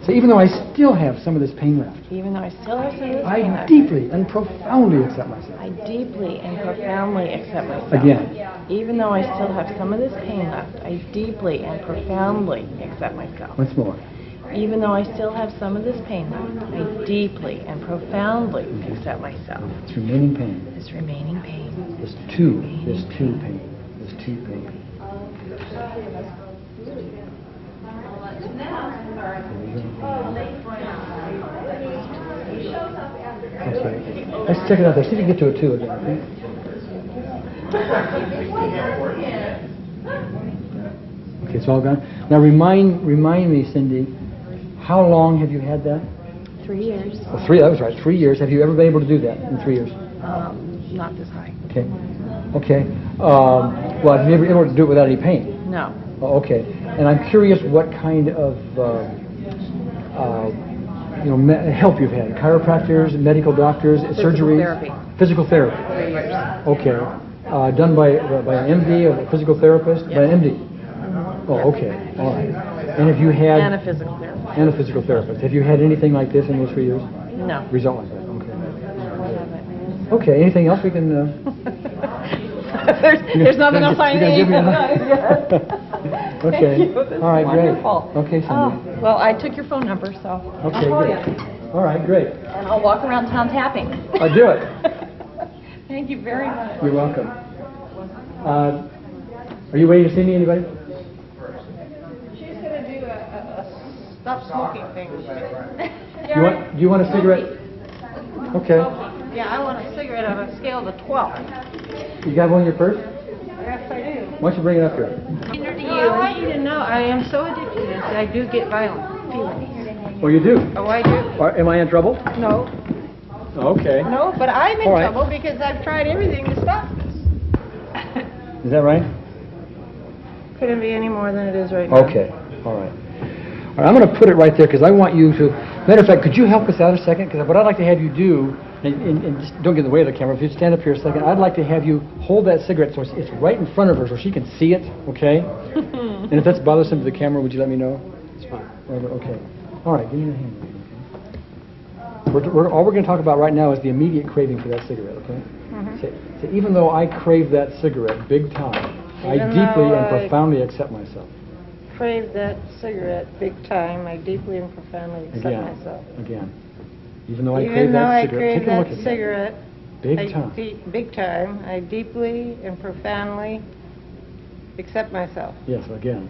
So even though I still have some of this pain left, Even though I still have some of this pain I left, deeply and profoundly accept myself. I deeply and profoundly accept myself. Again. Even though I still have some of this pain left, I deeply and profoundly accept myself. Once more. Even though I still have some of this pain left, I deeply and profoundly accept myself. This remaining pain. This remaining pain. This two pain. This two pain. Okay. Let's check it out there. See if you can get to it too again. Okay, it's all gone. Now remind me, Cindy, how long have you had that? 3 years. Oh, that was right. 3 years. Have you ever been able to do that in 3 years? Not this high. Okay. Okay. Well, have you ever been able to do it without any pain? No. Oh, okay. And I'm curious what kind of help you've had. Chiropractors, medical doctors, surgeries? Therapy. Physical therapy. 3 years. Okay. Done by an MD, or a physical therapist? Yes. By an MD? Oh, okay. All right. And have you had... And a physical therapist. And a physical therapist. Have you had anything like this in those 3 years? No. Result like that? Okay. Okay. Anything else we can... There's nothing else I need. Give me okay. Thank you. This All right, is great. wonderful. Okay, Cindy. Well, I took your phone number, so Okay, I'll call good. you. All right, great. And I'll walk around town tapping. I'll do it. Thank you very much. You're welcome. Are you waiting to see me, anybody? She's going to do a stop smoking thing. Do you want a cigarette? Okay. Yeah, I want a cigarette on a scale of 12. You got one in your purse? Yes, I do. Why don't you bring it up here? I want you to know I am so addicted to this. I do get violent feelings. Oh, you do? Oh, I do. Am I in trouble? No. Okay. No, but I'm in All right. trouble because I've tried everything to stop this. Is that right? Couldn't be any more than it is right now. Okay. All right. All right, I'm going to put it right there because I want you to... Matter of fact, could you help us out a second? Because what I'd like to have you do, and just don't get in the way of the camera, if you stand up here a second, I'd like to have you hold that cigarette so it's right in front of her so she can see it, okay? And if that's bothersome to the camera, would you let me know? It's fine. Whatever, okay. All right, give me your hand. Okay? All we're going to talk about right now is the immediate craving for that cigarette, okay? So even though I crave that cigarette big time, I deeply and profoundly accept myself. Crave that cigarette big time. I deeply and profoundly accept myself. Again. Even though I crave that cigarette, take a look at cigarette big time. Big time. I deeply and profoundly accept myself. Yes, again.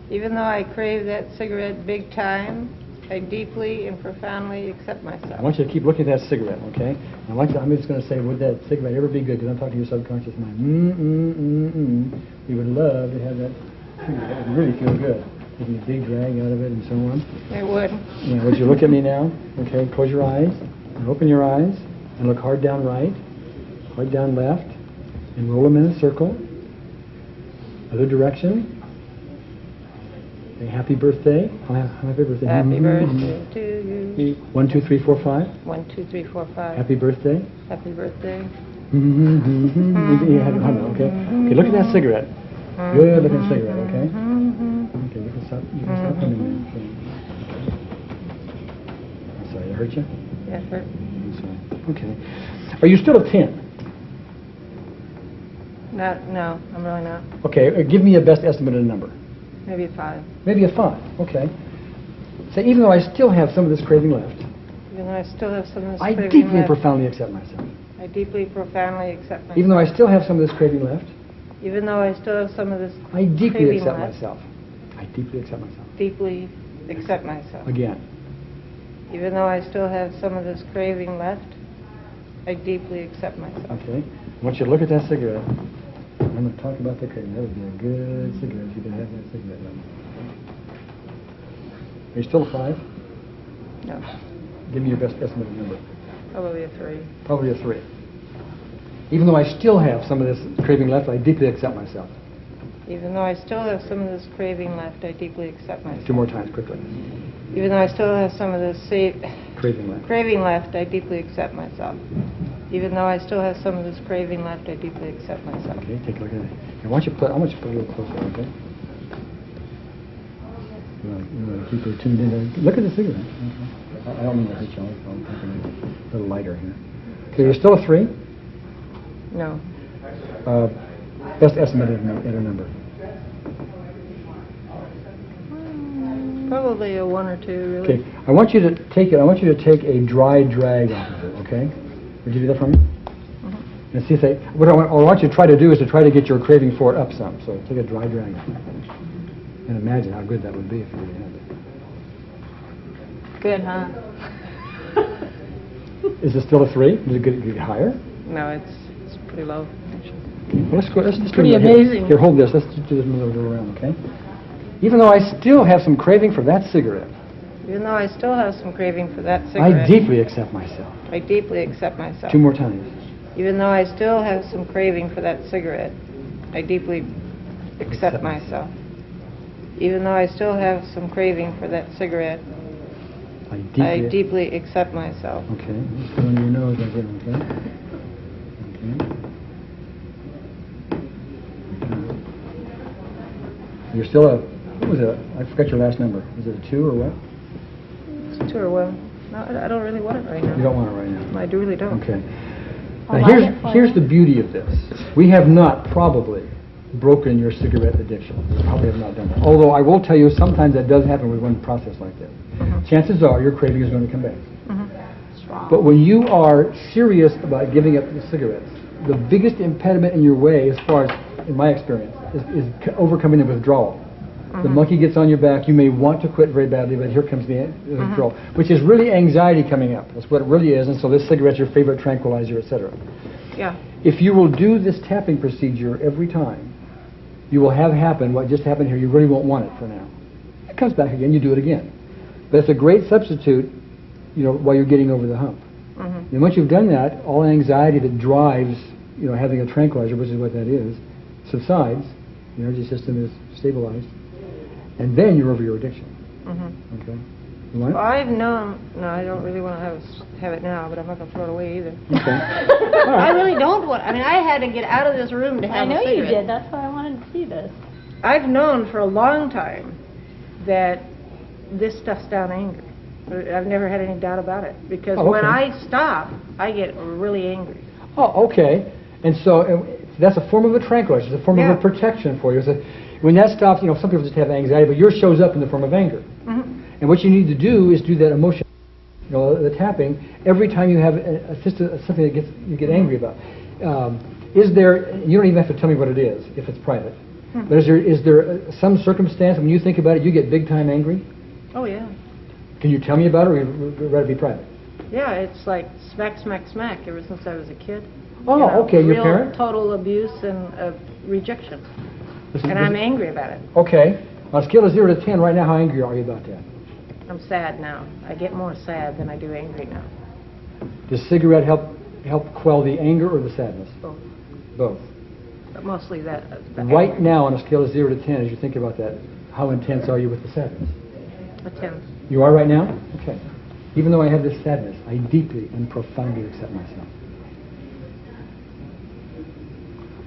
Even though I crave that cigarette big time, I deeply and profoundly accept myself. I want you to keep looking at that cigarette, okay? I'm just going to say, would that cigarette ever be good? Because I'm talking to your subconscious mind. We would love to have that cigarette. It would really feel good. Taking a big drag out of it and so on. It would. Now, would you look at me now? Okay, close your eyes and open your eyes and look hard down right, hard down left, and roll them in a circle. Other direction. Say happy birthday. Happy birthday. Happy birthday to you. 1, 2, 3, 4, 5. 1, 2, 3, 4, 5. Happy birthday. Happy birthday. Okay. Okay, look at that cigarette. Good looking cigarette, okay? Okay, you can stop coming there. I'm sorry, I hurt you? Yeah, it hurt. I'm sorry. Okay. Are you still a 10? No, I'm really not. Okay, give me a best estimate of the number. Maybe a 5. Maybe a 5, okay. So even though I still have some of this craving left, Even though I still have some of this I craving deeply and left. profoundly accept myself. I deeply, profoundly accept myself. Even though I still have some of this craving left, Even though I still have some of this I deeply craving accept left. myself. I deeply accept myself. Deeply accept myself. Again. Even though I still have some of this craving left, I deeply accept myself. Okay. I want you to look at that cigarette. I'm going to talk about the craving. That would be a good cigarette if you could have that cigarette. Are you still a 5? No. Give me your best estimate of number. Probably a 3. Probably a 3. Even though I still have some of this craving left, I deeply accept myself. Even though I still have some of this craving left, I deeply accept myself. 2 more times, quickly. Even though I still have some of this Craving left. I deeply accept myself. Even though I still have some of this craving left, I deeply accept myself. Okay, take a look at it. I want you to put a little closer, okay? Really keep her tuned in. Look at the cigarette. I don't mean to hit you. I'll take it a little lighter here. Okay, you're still a 3? No. Best estimated number. Probably a 1 or 2, really. Okay, I want you to take a dry drag off of it. Okay, would you do that for me? And see if they. What I want you to try to do is to try to get your craving for it up some. So take a dry drag off. And imagine how good that would be if you really had it. Good, huh? Is it still a 3? Does it get higher? No, it's pretty low. Well, let's just pretty do it. amazing. Here, hold this. Let's just do this and go around, okay? Even though I still have some craving for that cigarette, Even though I still have some craving for that cigarette, I deeply accept myself. I deeply accept myself. 2 more times. Even though I still have some craving for that cigarette, I deeply accept myself. Even though I still have some craving for that cigarette, I deeply accept myself. Okay, just go under your nose again, okay? Okay. You're still a, what was it? I forgot your last number. Is it a 2 or what? It's 2 or well. No, I don't really want it right now. You don't want it right now. I really don't. Okay. Now here's the beauty of this. We have not probably broken your cigarette addiction. We probably have not done that. Although I will tell you, sometimes that does happen with one process like that. Chances are your craving is going to come back. But when you are serious about giving up the cigarettes, the biggest impediment in your way, as far as, in my experience, is overcoming the withdrawal. The monkey gets on your back, you may want to quit very badly, but here comes the withdrawal, which is really anxiety coming up. That's what it really is, and so this cigarette's your favorite tranquilizer, etc. Yeah. If you will do this tapping procedure every time, you will have happen what just happened here. You really won't want it for now. It comes back again, you do it again. But it's a great substitute, you know, while you're getting over the hump. And once you've done that, all anxiety that drives, you know, having a tranquilizer, which is what that is, subsides. The energy system is stabilized, and then you're over your addiction. Okay. You want it? I've known. No, I don't really want to have it now, but I'm not going to throw it away either. Okay. I really don't want. I mean, I had to get out of this room to have a cigarette. I know you did. That's why I wanted to see this. I've known for a long time that this stuff's down anger. I've never had any doubt about it, because when I stop, I get really angry. Oh, okay. And so that's a form of a tranquilizer. It's a form of a protection for you. When that stops, you know, some people just have anxiety, but yours shows up in the form of anger. And what you need to do is do that emotion, you know, the tapping, every time you have something that you get angry about. Is there, you don't even have to tell me what it is if it's private, but is there some circumstance when you think about it, you get big time angry? Oh, yeah. Can you tell me about it, or would you rather be private? Yeah, it's like smack, smack, smack ever since I was a kid. Oh, you know, okay, your real parent? Total abuse and rejection. Listen, and I'm angry about it. Okay. On a scale of 0 to 10, right now, how angry are you about that? I'm sad now. I get more sad than I do angry now. Does cigarette help quell the anger or the sadness? Both. Both. But mostly that. Right now, on a scale of 0 to 10, as you think about that, how intense are you with the sadness? A 10. You are right now? Okay. Even though I have this sadness, I deeply and profoundly accept myself.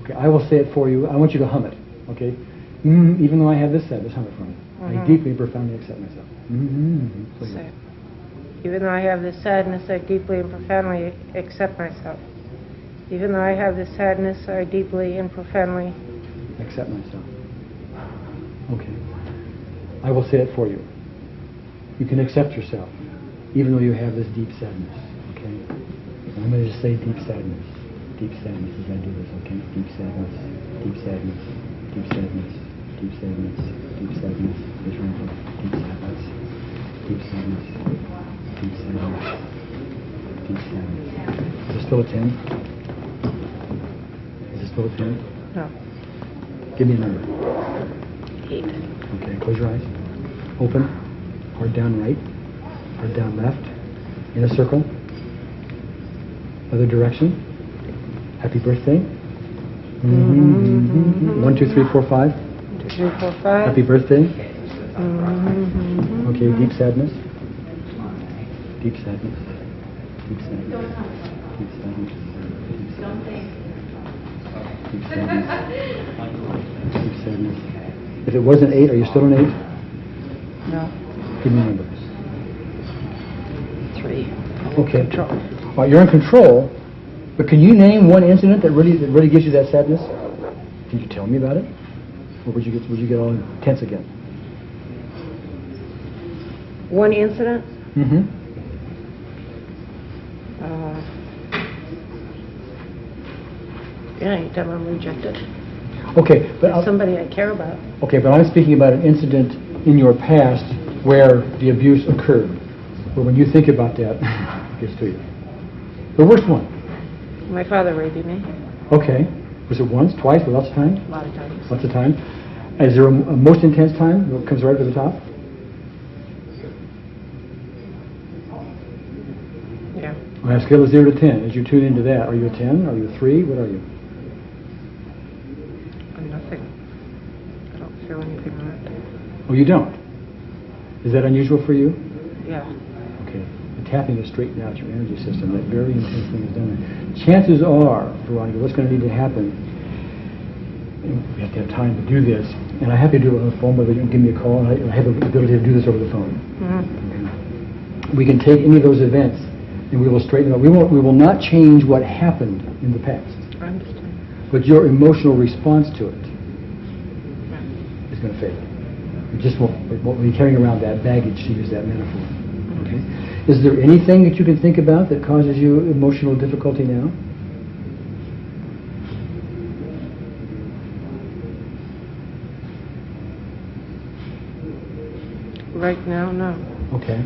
Okay, I will say it for you. I want you to hum it. Okay? Even though I have this sadness, hum it for me. I deeply and profoundly accept myself. So, even though I have this sadness, I deeply and profoundly accept myself. Even though I have this sadness, I deeply and profoundly accept myself. Okay. I will say it for you. You can accept yourself, even though you have this deep sadness. Okay? I'm going to just say deep sadness. Deep sadness as I do this, okay? Deep sadness, deep sadness, deep sadness, deep sadness, deep sadness. Deep sadness, deep sadness, deep sadness, deep sadness. Is it still a 10? Is it still a 10? No. Give me a number. 8. Okay, close your eyes. Open. Hard down right. Hard down left. In a circle. Other direction. Happy birthday. 1, 2, 3, 4, 5. 1, 2, 3, 4, 5. Happy birthday. Okay, deep sadness. Deep sadness. Deep sadness. Deep sadness. Deep sadness. Deep sadness. If it was an 8, are you still an 8? No. Give me numbers. 3. Okay. Well, you're in control, but can you name one incident that really gives you that sadness? Can you tell me about it? Or would you get all tense again? One incident? Mm-hmm. Yeah, anytime I'm rejected. Okay, but Somebody I care about. okay, but I'm speaking about an incident in your past where the abuse occurred. But when you think about that, it gets to you. The worst one. My father raping me. Okay. Was it once, twice, or lots of times? A lot of times. Lots of time. Is there a most intense time that comes right to the top? Yeah. On a scale of 0 to 10, as you tune into that, are you a 10? Are you a 3? What are you? I'm nothing. I don't feel anything on it. Oh, you don't? Is that unusual for you? Yeah. Okay. The tapping has straightened out your energy system. That very intense thing is done there. Chances are, Veronica, what's going to need to happen, and we have to have time to do this, and I have to do it on the phone, but you can give me a call, and I have the ability to do this over the phone. Mm-hmm. Okay. We can take any of those events, and we will straighten them out. We will not change what happened in the past. I understand. But your emotional response to it is going to fade. You just won't be carrying around that baggage, to use that metaphor. Okay? Is there anything that you can think about that causes you emotional difficulty now? Right now, no. Okay.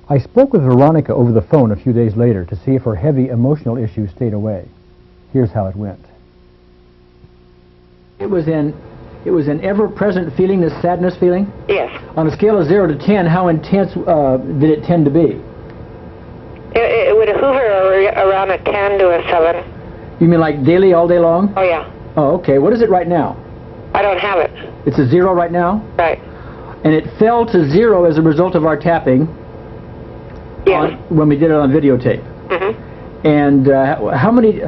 I spoke with Veronica over the phone a few days later to see if her heavy emotional issues stayed away. Here's how it went. It was an ever-present feeling, this sadness feeling? Yes. On a scale of 0 to 10, how intense did it tend to be? It would hover around a 10 to a 7. You mean like daily, all day long? Oh, yeah. Oh, okay. What is it right now? I don't have it. It's a 0 right now? Right. And it fell to 0 as a result of our tapping. Yes. When we did it on videotape. Mm-hmm. And how many...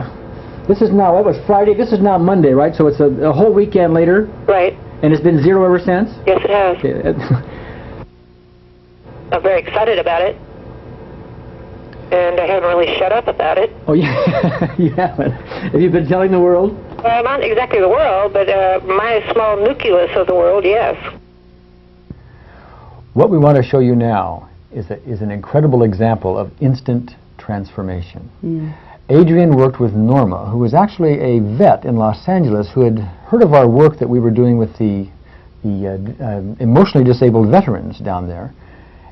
This is now, that was Friday, this is now Monday, right? So it's a whole weekend later? Right. And it's been 0 ever since? Yes, it has. Okay. I'm very excited about it. And I haven't really shut up about it. Oh, yeah. You haven't. Have you been telling the world? Well, not exactly the world, but my small nucleus of the world, yes. What we want to show you now is an incredible example of instant transformation. Mm. Adrian worked with Norma, who was actually a vet in Los Angeles who had heard of our work that we were doing with the emotionally disabled veterans down there,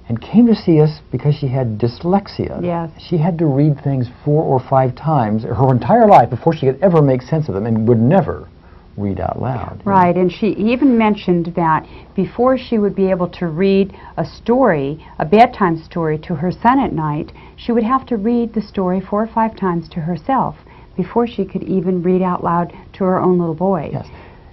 and came to see us because she had dyslexia. Yes. She had to read things 4 or 5 times her entire life before she could ever make sense of them, and would never read out loud. Right, and she even mentioned that before she would be able to read a story, a bedtime story, to her son at night, she would have to read the story 4 or 5 times to herself before she could even read out loud to her own little boy. Yes.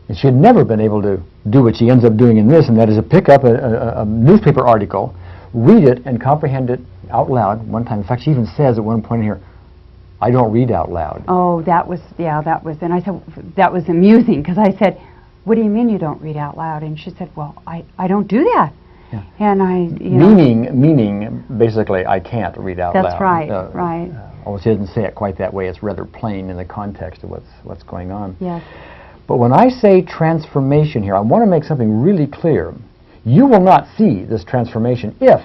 And she had never been able to do what she ends up doing in this, and that is to pick up a newspaper article, read it, and comprehend it out loud one time. In fact, she even says at one point in here, I don't read out loud. Oh, that was, and I said, that was amusing, because I said, what do you mean you don't read out loud? And she said, well, I don't do that. Yeah. And I, Meaning, basically, I can't read out loud. That's right, right. Although she doesn't say it quite that way, it's rather plain in the context of what's going on. Yes. But when I say transformation here, I want to make something really clear. You will not see this transformation if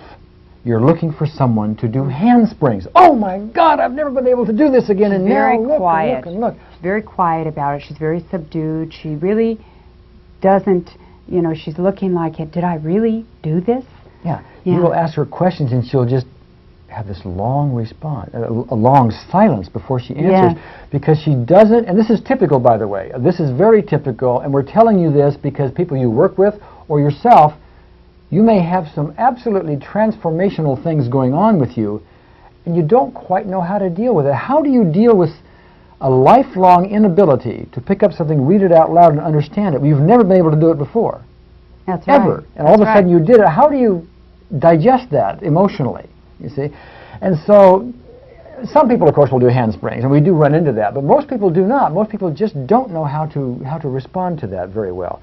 you're looking for someone to do handsprings. Oh my God, I've never been able to do this again, and very now look, quiet. And look. She's very quiet about it. She's very subdued. She really doesn't, she's looking like, did I really do this? Yeah. You will ask her questions, and she'll just have this long response, a long silence before she answers, because she doesn't, and this is typical, by the way. This is very typical, and we're telling you this because people you work with or yourself, you may have some absolutely transformational things going on with you, and you don't quite know how to deal with it. How do you deal with a lifelong inability to pick up something, read it out loud, and understand it? You've never been able to do it before. That's right. Ever. And all of a sudden you did it. How do you digest that emotionally, you see? And so some people, of course, will do handsprings, and we do run into that, but most people do not. Most people just don't know how to respond to that very well.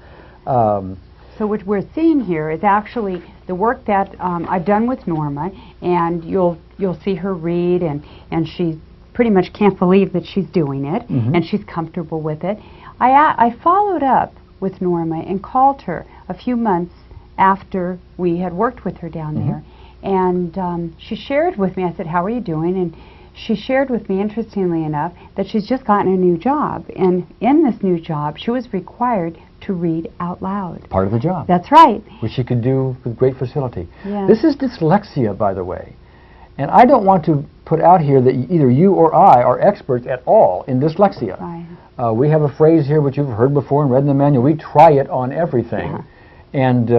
So what we're seeing here is actually the work that I've done with Norma, and you'll see her read, and she pretty much can't believe that she's doing it, and she's comfortable with it. I followed up with Norma and called her a few months after we had worked with her down there, and she shared with me. I said, "How are you doing?" And she shared with me, interestingly enough, that she's just gotten a new job, and in this new job she was required to read out loud. Part of the job. That's right. Which she could do with great facility. Yeah. This is dyslexia, by the way. And I don't want to put out here that either you or I are experts at all in dyslexia. Right. We have a phrase here which you've heard before and read in the manual. We try it on everything. And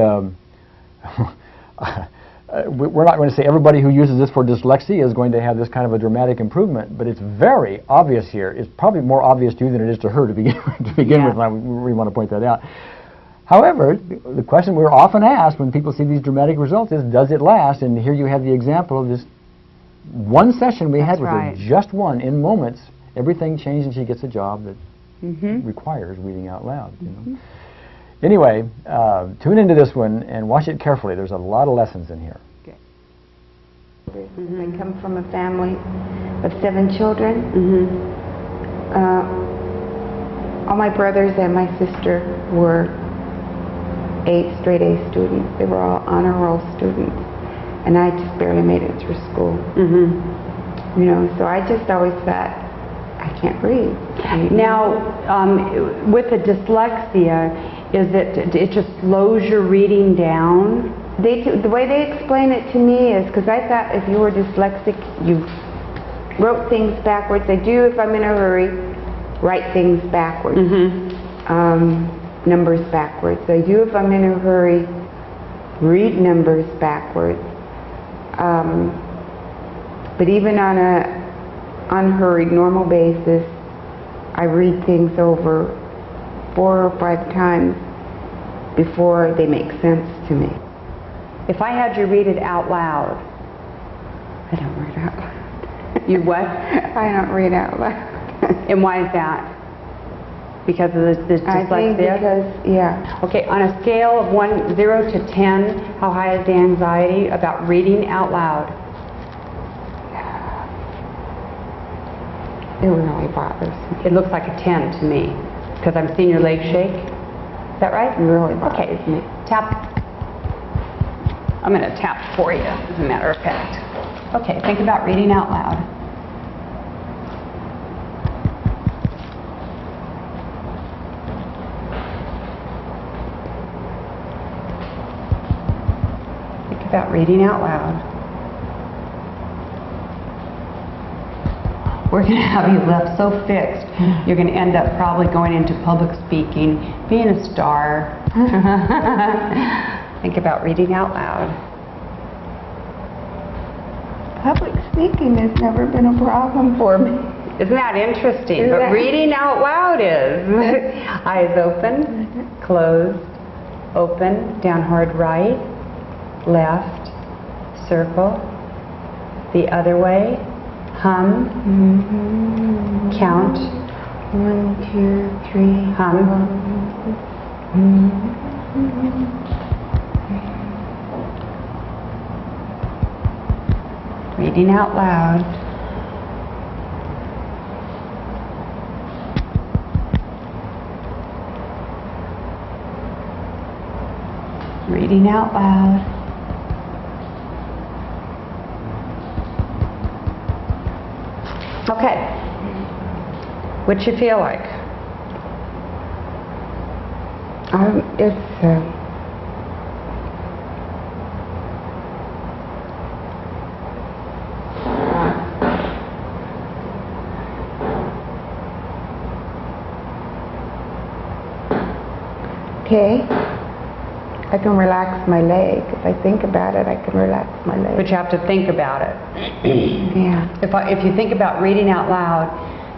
we're not going to say everybody who uses this for dyslexia is going to have this kind of a dramatic improvement, but it's very obvious here. It's probably more obvious to you than it is to her to begin with, and I really want to point that out. However, the question we're often asked when people see these dramatic results is, does it last? And here you have the example of this one session we had with her, just one, in moments, everything changed and she gets a job that requires reading out loud. You know? Anyway, tune into this one and watch it carefully. There's a lot of lessons in here. I come from a family of 7 children. All my brothers and my sister were straight A students. They were all honor roll students, and I just barely made it through school. You know, so I just always thought, I can't read. Now, with the dyslexia, is it just slows your reading down? The way they explain it to me is, because I thought if you were dyslexic, you wrote things backwards. I do, if I'm in a hurry, write things backwards. Numbers backwards. I do, if I'm in a hurry, read numbers backwards. But even on a unhurried, normal basis, I read things over 4 or 5 times before they make sense to me. If I had you read it out loud. I don't read out loud. You what? I don't read out loud. And why is that? Because of this dyslexia? I think because, yeah. Okay, on a scale of 0 to 10, how high is the anxiety about reading out loud? It really bothers me. It looks like a 10 to me, because I'm seeing your leg shake. Is that right? It really bothers me. Tap. I'm going to tap for you, as a matter of fact. Okay, think about reading out loud. Think about reading out loud. We're going to have you left so fixed, you're going to end up probably going into public speaking, being a star. Think about reading out loud. Public speaking has never been a problem for me. Isn't that interesting? But reading out loud is. Eyes open, closed, open, down hard right, left, circle, the other way, hum, count, 1, 2, 3, hum. Reading out loud. Reading out loud. Okay. What you feel like? It's okay. I can relax my leg. If I think about it, I can relax my leg. But you have to think about it. Yeah. If you think about reading out loud,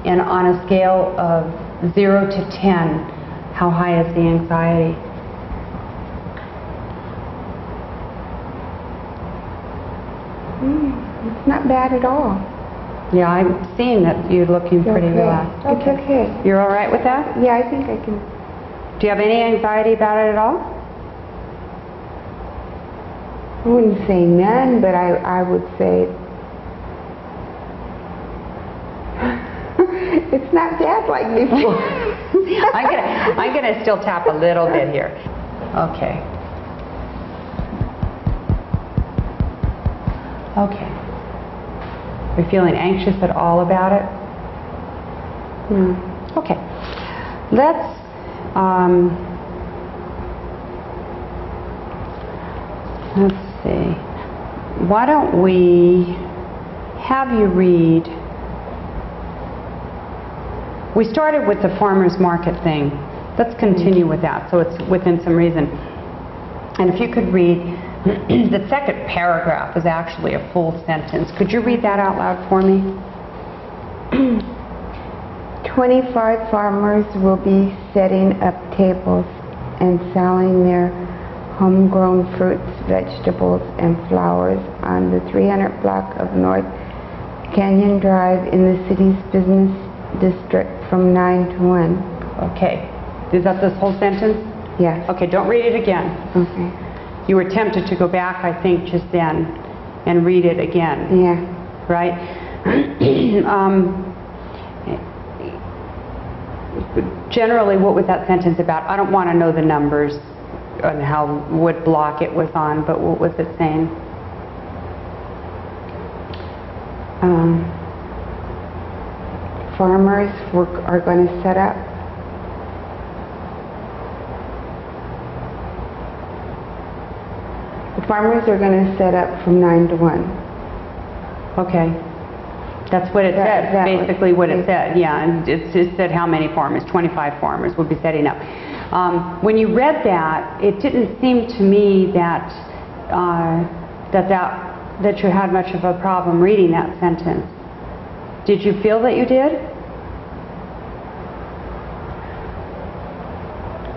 and on a scale of 0 to 10, how high is the anxiety? It's not bad at all. Yeah, I'm seeing that you're looking pretty relaxed. It's okay. You're all right with that? Yeah, I think I can. Do you have any anxiety about it at all? I wouldn't say none, but I would say it's not bad like before. I'm gonna still tap a little bit here. Okay. Okay. Are you feeling anxious at all about it? Okay. Let's see. Why don't we have you read. We started with the farmer's market thing. Let's continue with that so it's within some reason. And if you could read, the second paragraph is actually a full sentence. Could you read that out loud for me? 25 farmers will be setting up tables and selling their homegrown fruits, vegetables, and flowers on the 300 block of North Canyon Drive in the city's business district from 9 to 1. Okay. Is that this whole sentence? Yes. Okay, don't read it again. Okay. You were tempted to go back, I think, just then and read it again. Yeah. Right? Generally, what was that sentence about? I don't want to know the numbers and what block it was on, but what was it saying? Farmers are going to set up. The farmers are going to set up from 9 to 1. Okay. That's what it said, basically what it said, yeah, and it said how many farmers, 25 farmers would be setting up. When you read that, it didn't seem to me that you had much of a problem reading that sentence. Did you feel that you did?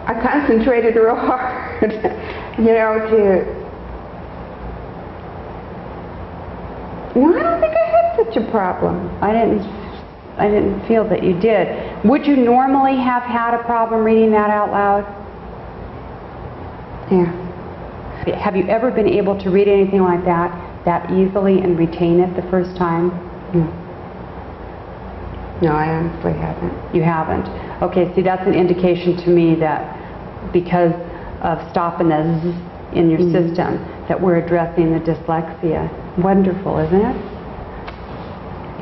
I concentrated real hard, No, I don't think I had such a problem. I didn't feel that you did. Would you normally have had a problem reading that out loud? Yeah. Have you ever been able to read anything like that easily and retain it the first time? No, I honestly haven't. You haven't? Okay, see, that's an indication to me that because of stopping the zzz in your system, that we're addressing the dyslexia. Wonderful, isn't it?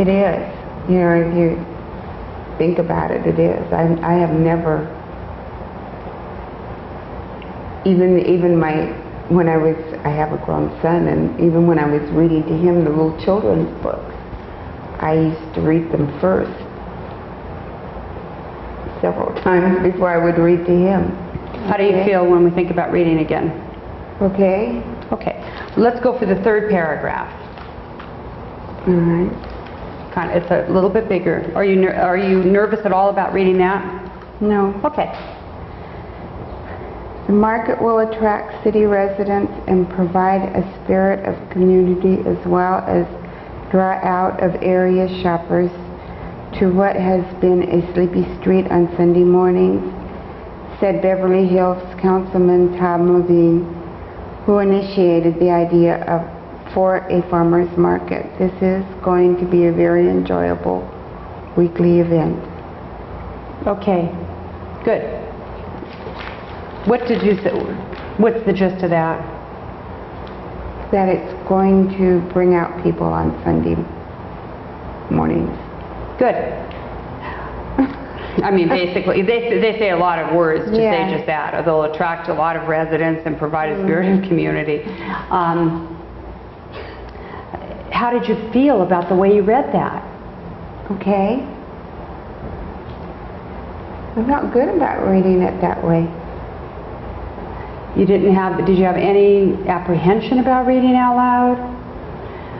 It is. If you think about it, it is. I have never, I have a grown son, and even when I was reading to him the little children's books, I used to read them first several times before I would read to him. How do you feel when we think about reading again? Okay. Okay. Let's go for the third paragraph. All right. It's a little bit bigger. Are you nervous at all about reading that? No. Okay. The market will attract city residents and provide a spirit of community as well as draw out of area shoppers to what has been a sleepy street on Sunday mornings, said Beverly Hills Councilman Tom Levine, who initiated the idea for a farmer's market. This is going to be a very enjoyable weekly event. Okay, good. What did you say? What's the gist of that? That it's going to bring out people on Sunday mornings. Good. I mean, basically, they say a lot of words to say just that. Or they'll attract a lot of residents and provide a spirit of community. How did you feel about the way you read that? Okay. I felt good about reading it that way. Did you have any apprehension about reading out loud?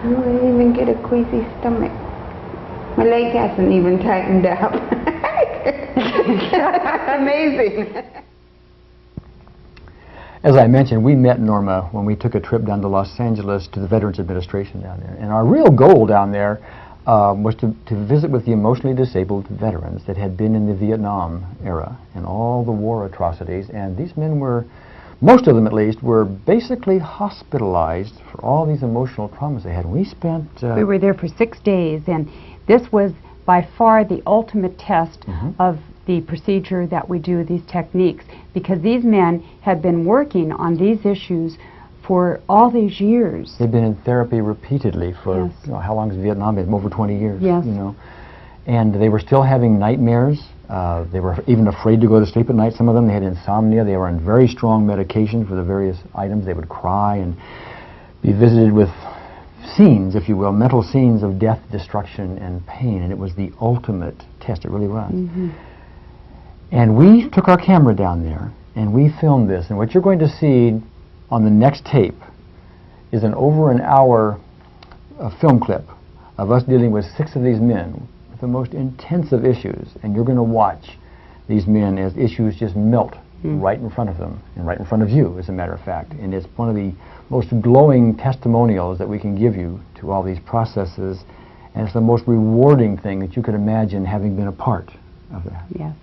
No, I didn't even get a queasy stomach. My leg hasn't even tightened up. Amazing. As I mentioned, we met Norma when we took a trip down to Los Angeles to the Veterans Administration down there. And our real goal down there was to visit with the emotionally disabled veterans that had been in the Vietnam era and all the war atrocities. And these men were most of them at least, were basically hospitalized for all these emotional traumas they had. We spent... we were there for 6 days, and this was by far the ultimate test of the procedure that we do, these techniques, because these men had been working on these issues for all these years. They've been in therapy repeatedly for, you know, how long has Vietnam been? Over 20 years, yes. You know. And they were still having nightmares. They were even afraid to go to sleep at night. Some of them, they had insomnia. They were on very strong medication for the various items. They would cry and be visited with scenes, if you will, mental scenes of death, destruction, and pain. And it was the ultimate test. It really was. And we took our camera down there, and we filmed this. And what you're going to see on the next tape is an over an hour film clip of us dealing with 6 of these men with the most intensive issues. And you're going to watch these men as issues just melt right in front of them, and right in front of you, as a matter of fact. And it's one of the most glowing testimonials that we can give you to all these processes. And it's the most rewarding thing that you could imagine, having been a part of that. Yes.